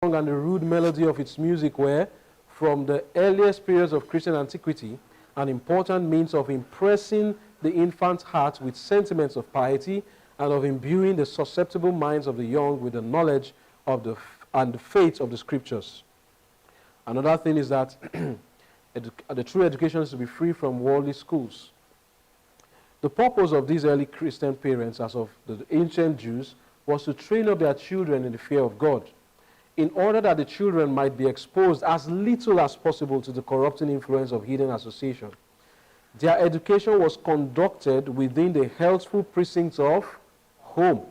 song and the rude melody of its music were, from the earliest periods of Christian antiquity, an important means of impressing the infant's heart with sentiments of piety and of imbuing the susceptible minds of the young with the knowledge of and the faith of the scriptures. Another thing is that the true education is to be free from worldly schools. The purpose of these early Christian parents, as of the ancient Jews, was to train up their children in the fear of God, in order that the children might be exposed as little as possible to the corrupting influence of hidden association. Their education was conducted within the healthful precincts of home.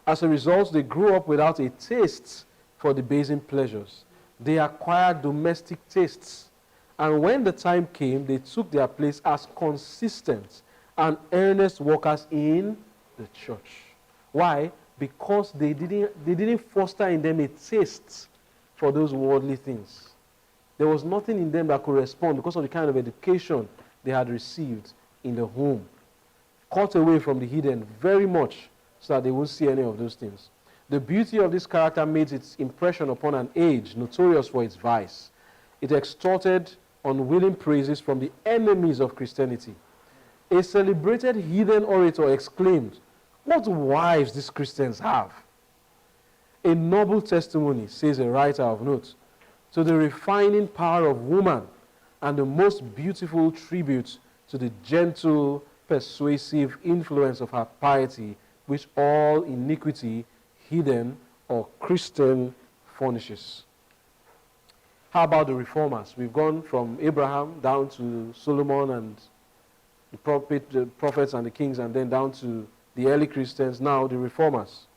As a result, they grew up without a taste for the basing pleasures. They acquired domestic tastes. And when the time came, they took their place as consistent and earnest workers in the church. Why? Because they didn't foster in them a taste for those worldly things. There was nothing in them that could respond because of the kind of education they had received in the home. Cut away from the hidden very much so that they won't see any of those things. The beauty of this character made its impression upon an age notorious for its vice. It extorted unwilling praises from the enemies of Christianity. A celebrated heathen orator exclaimed, "What wives these Christians have!" A noble testimony, says a writer of note, to the refining power of woman and the most beautiful tribute to the gentle, persuasive influence of her piety, which all iniquity, hidden or Christian, furnishes. How about the reformers? We've gone from Abraham down to Solomon and the prophets and the kings, and then down to the early Christians, now the reformers.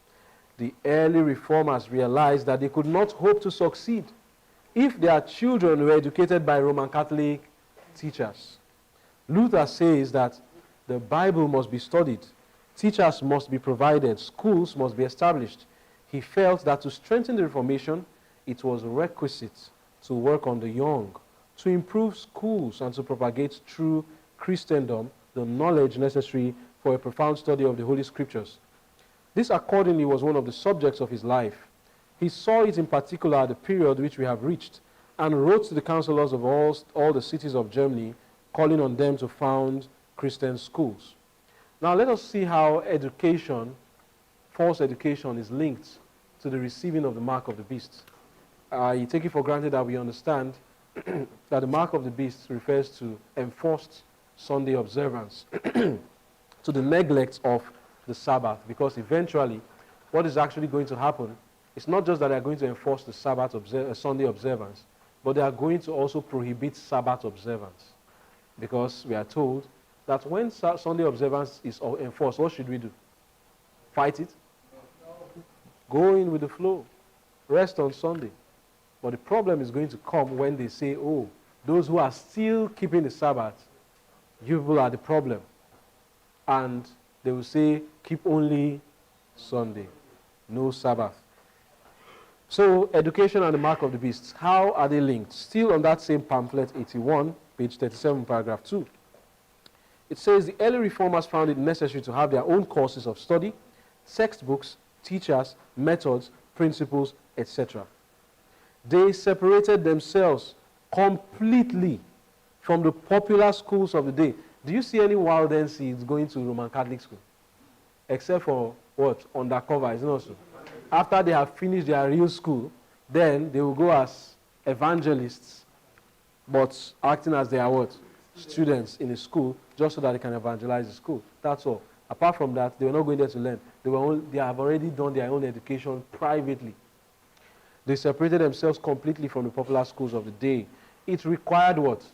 The early reformers realized that they could not hope to succeed if their children were educated by Roman Catholic teachers. Luther says that the Bible must be studied, teachers must be provided, schools must be established. He felt that to strengthen the Reformation, it was requisite to work on the young, to improve schools and to propagate through Christendom the knowledge necessary for a profound study of the Holy Scriptures. This accordingly was one of the subjects of his life. He saw it in particular at the period which we have reached, and wrote to the counselors of all the cities of Germany, calling on them to found Christian schools. Now let us see how education, false education, is linked to the receiving of the mark of the beast. I take it for granted that we understand that the mark of the beast refers to enforced Sunday observance, to the neglect of the Sabbath, because eventually what is actually going to happen is not just that they are going to enforce the Sabbath Sunday observance, but they are going to also prohibit Sabbath observance, because we are told that when Sunday observance is enforced, what should we do? Fight it? Go in with the flow. Rest on Sunday. But the problem is going to come when they say, oh, those who are still keeping the Sabbath, you people are the problem. And they will say, keep only Sunday, no Sabbath. So, education and the mark of the beast, how are they linked? Still on that same pamphlet, 81, page 37, paragraph 2. It says, the early reformers found it necessary to have their own courses of study, textbooks, teachers, methods, principles, etc. They separated themselves completely from the popular schools of the day. Do you see any Waldenses going to Roman Catholic school? Except for what? Undercover, isn't it so? After they have finished their real school, then they will go as evangelists, but acting as their what? Students in a school, just so that they can evangelize the school. That's all. Apart from that, they were not going there to learn. They have already done their own education privately. They separated themselves completely from the popular schools of the day. It required what?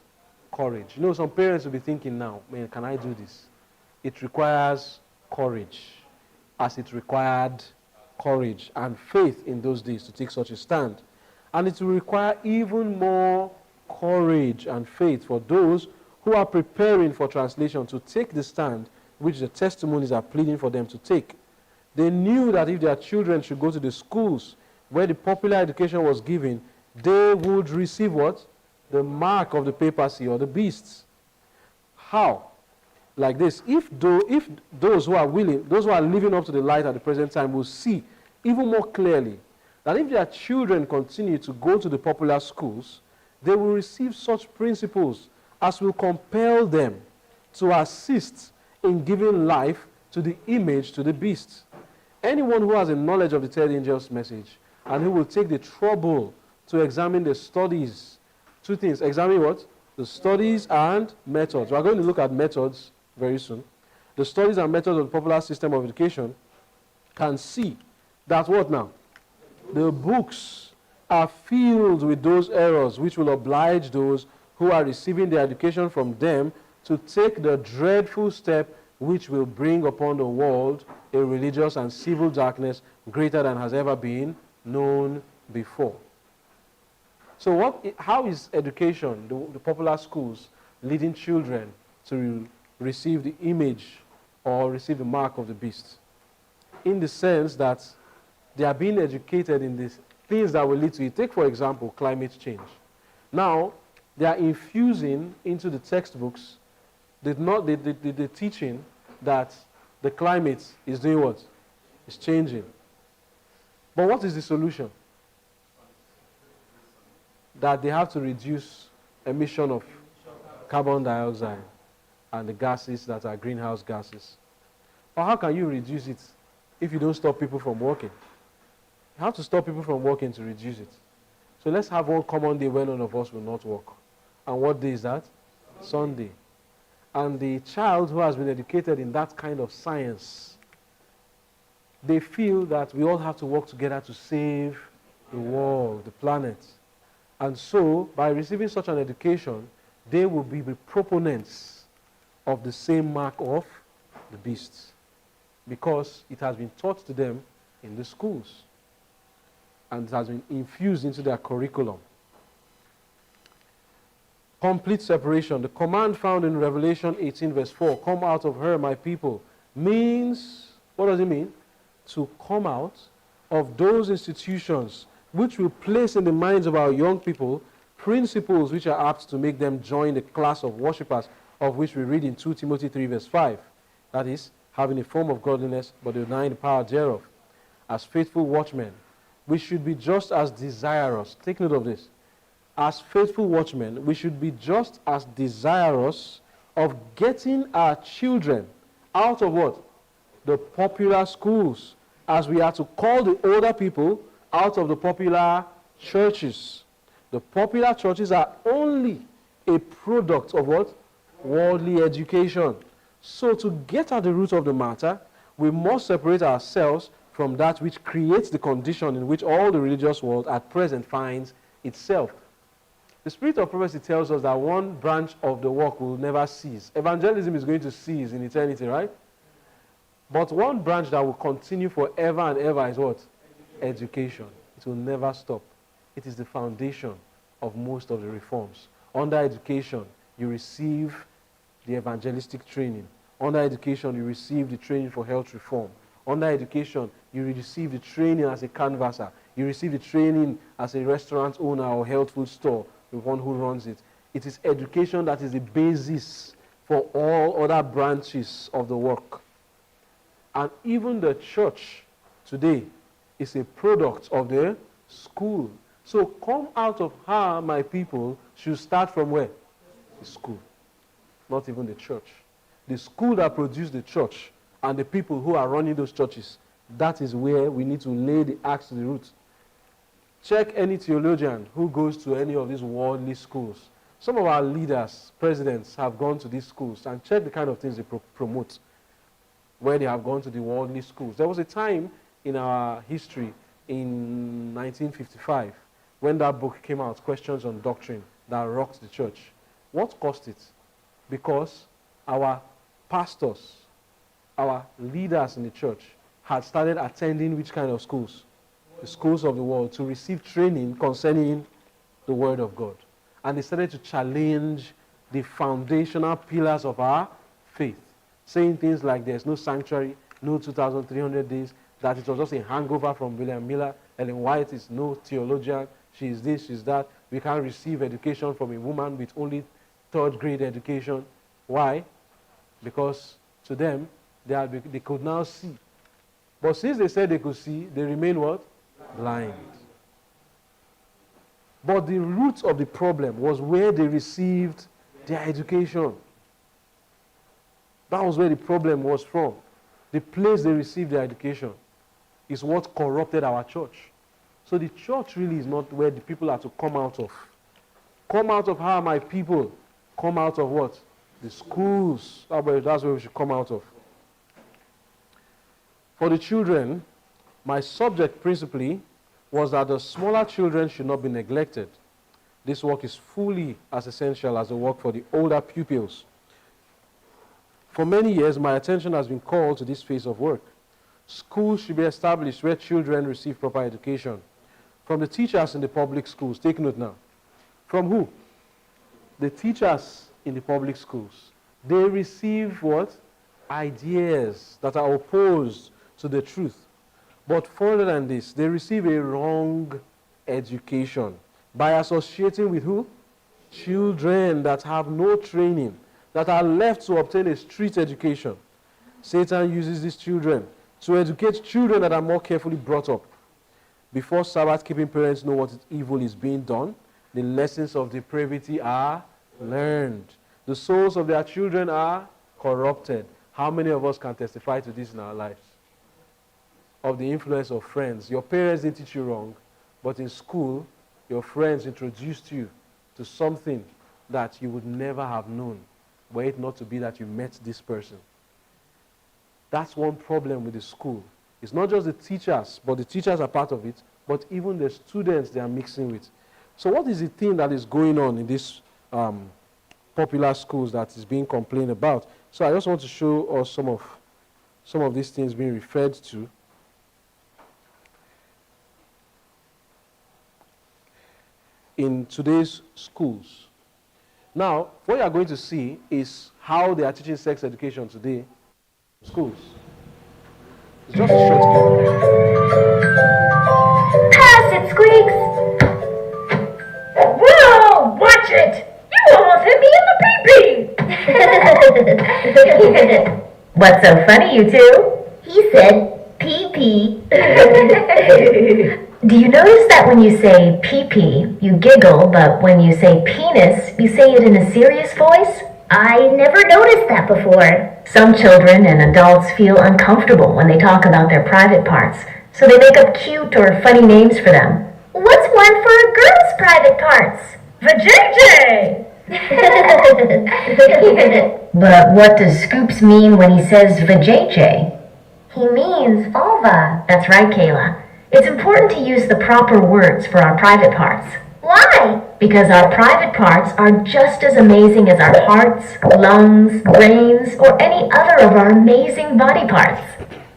Courage. You know, some parents will be thinking now, man, can I do this? It requires courage, as it required courage and faith in those days to take such a stand. And it will require even more courage and faith for those who are preparing for translation to take the stand which the testimonies are pleading for them to take. They knew that if their children should go to the schools where the popular education was given, they would receive what? The mark of the papacy or the beasts. How? Like this. If those who are willing, those who are living up to the light at the present time will see even more clearly that if their children continue to go to the popular schools, they will receive such principles as will compel them to assist in giving life to the image to the beast. Anyone who has a knowledge of the third angel's message and who will take the trouble to examine the studies, two things, examine what? The studies and methods. We are going to look at methods very soon. The studies and methods of the popular system of education can see that what now? The books are filled with those errors which will oblige those who are receiving their education from them to take the dreadful step which will bring upon the world a religious and civil darkness greater than has ever been known before. So how is education, the popular schools, leading children to receive the image or receive the mark of the beast? In the sense that they are being educated in these things that will lead to it. Take, for example, climate change. Now, they are infusing into the textbooks the teaching that the climate is doing what? It's changing. But what is the solution? That they have to reduce emission of carbon dioxide and the gases that are greenhouse gases. But how can you reduce it if you don't stop people from working? You have to stop people from working to reduce it. So let's have one common day when none of us will not work. And what day is that? Sunday. And the child who has been educated in that kind of science, they feel that we all have to work together to save the world, the planet. And so, by receiving such an education, they will be the proponents of the same mark of the beast, because it has been taught to them in the schools and it has been infused into their curriculum. Complete separation. The command found in Revelation 18 verse 4, come out of her, my people, means, what does it mean? To come out of those institutions which will place in the minds of our young people principles which are apt to make them join the class of worshippers, of which we read in 2 Timothy 3 verse 5. That is, having a form of godliness, but denying the power thereof. As faithful watchmen, we should be just as desirous. Take note of this. As faithful watchmen, we should be just as desirous of getting our children out of what? The popular schools, as we are to call the older people out of the popular churches. The popular churches are only a product of what? Worldly education. So to get at the root of the matter, we must separate ourselves from that which creates the condition in which all the religious world at present finds itself. The spirit of prophecy tells us that one branch of the work will never cease. Evangelism is going to cease in eternity, right? But one branch that will continue forever and ever is what? Education. It will never stop. It is the foundation of most of the reforms. Under education, you receive the evangelistic training. Under education, you receive the training for health reform. Under education, you receive the training as a canvasser. You receive the training as a restaurant owner or health food store, the one who runs it. It is education that is the basis for all other branches of the work. And even the church today is a product of the school. So come out of her, my people, should start from where? The school. Not even the church. The school that produced the church and the people who are running those churches, that is where we need to lay the axe to the root. Check any theologian who goes to any of these worldly schools. Some of our leaders, presidents, have gone to these schools, and check the kind of things they promote where they have gone to the worldly schools. There was a time in our history in 1955 when that book came out, Questions on Doctrine, that rocked the church. What caused it? Because our pastors, our leaders in the church had started attending which kind of schools? The schools of the world, to receive training concerning the Word of God. And they started to challenge the foundational pillars of our faith, saying things like there's no sanctuary, no 2,300 days, that it was just a hangover from William Miller. Ellen White is no theologian, she is this, she is that. We can't receive education from a woman with only third grade education. Why? Because to them, they could now see. But since they said they could see, they remain what? Blind. But the root of the problem was where they received their education. That was where the problem was from. The place they received their education is what corrupted our church. So the church really is not where the people are to come out of. Come out of how my people? Come out of what? The schools. That's where we should come out of. For the children, my subject principally was that the smaller children should not be neglected. This work is fully as essential as the work for the older pupils. For many years, my attention has been called to this phase of work. Schools should be established where children receive proper education. From the teachers in the public schools, take note now. From who? The teachers in the public schools. They receive what? Ideas that are opposed to the truth. But further than this, they receive a wrong education by associating with who? Children that have no training, that are left to obtain a street education. Satan uses these children to educate children that are more carefully brought up. Before Sabbath-keeping parents know what evil is being done, the lessons of depravity are learned. The souls of their children are corrupted. How many of us can testify to this in our lives? Of the influence of friends. Your parents didn't teach you wrong, but in school, your friends introduced you to something that you would never have known, were it not to be that you met this person. That's one problem with the school. It's not just the teachers, but the teachers are part of it, but even the students they are mixing with. So what is the thing that is going on in these popular schools that is being complained about? So I just want to show us some of these things being referred to. In today's schools. Now, what you are going to see is how they are teaching sex education today in schools. It's just a short clip. Pass it, Squeaks! Whoa, watch it! You almost hit me in the pee-pee! What's so funny, you two? He said pee-pee. Do you notice that when you say pee-pee, you giggle, but when you say penis, you say it in a serious voice? I never noticed that before. Some children and adults feel uncomfortable when they talk about their private parts, so they make up cute or funny names for them. What's one for a girl's private parts? Vajayjay! But what does Scoops mean when he says vajayjay? He means vulva. That's right, Kayla. It's important to use the proper words for our private parts. Why? Because our private parts are just as amazing as our hearts, lungs, brains, or any other of our amazing body parts.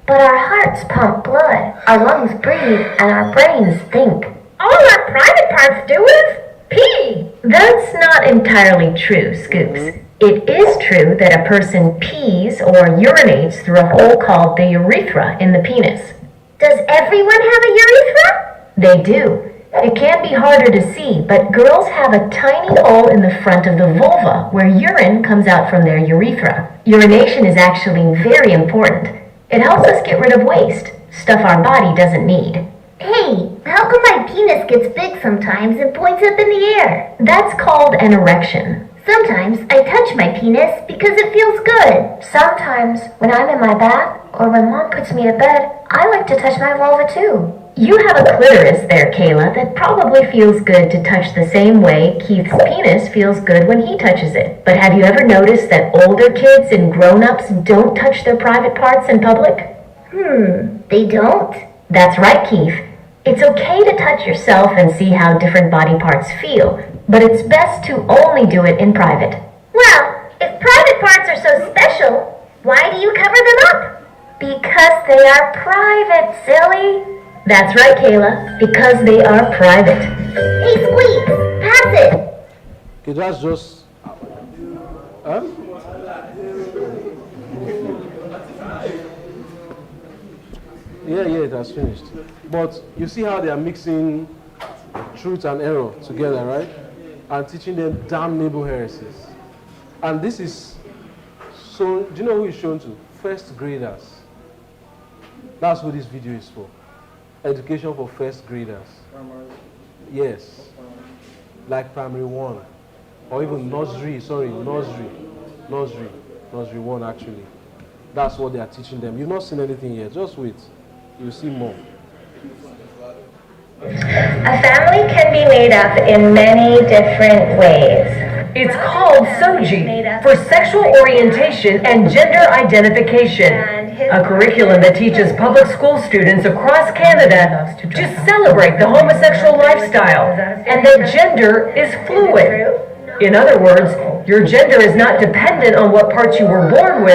But our hearts pump blood, our lungs breathe, and our brains think. All our private parts do is pee. That's not entirely true, Scoops. It is true that a person pees or urinates through a hole called the urethra in the penis. Does everyone have a urethra? They do. It can be harder to see, but girls have a tiny hole in the front of the vulva where urine comes out from their urethra. Urination is actually very important. It helps us get rid of waste, stuff our body doesn't need. Hey, how come my penis gets big sometimes and points up in the air? That's called an erection. Sometimes I touch my penis because it feels good. Sometimes when I'm in my bath or when Mom puts me to bed, I like to touch my vulva too. You have a clitoris there, Kayla, that probably feels good to touch the same way Keith's penis feels good when he touches it. But have you ever noticed that older kids and grown-ups don't touch their private parts in public? They don't? That's right, Keith. It's okay to touch yourself and see how different body parts feel, but it's best to only do it in private. Well, if private parts are so special, why do you cover them up? Because they are private, silly. That's right, Kayla, because they are private. Hey, Squeaks, pass it. Okay, that's just... Huh? Yeah, it has finished. But you see how they are mixing truth and error together, right? And teaching them damnable heresies. And this is... So, do you know who it's shown to? First graders. That's who this video is for. Education for first graders. Yes. Like primary 1. Or even nursery, nursery 1 actually. That's what they are teaching them. You've not seen anything yet. Just wait. You'll see more. A family can be made up in many different ways. It's called SOGI, for Sexual Orientation and Gender Identification, a curriculum that teaches public school students across Canada to celebrate the homosexual lifestyle and that gender is fluid. In other words, your gender is not dependent on what parts you were born with,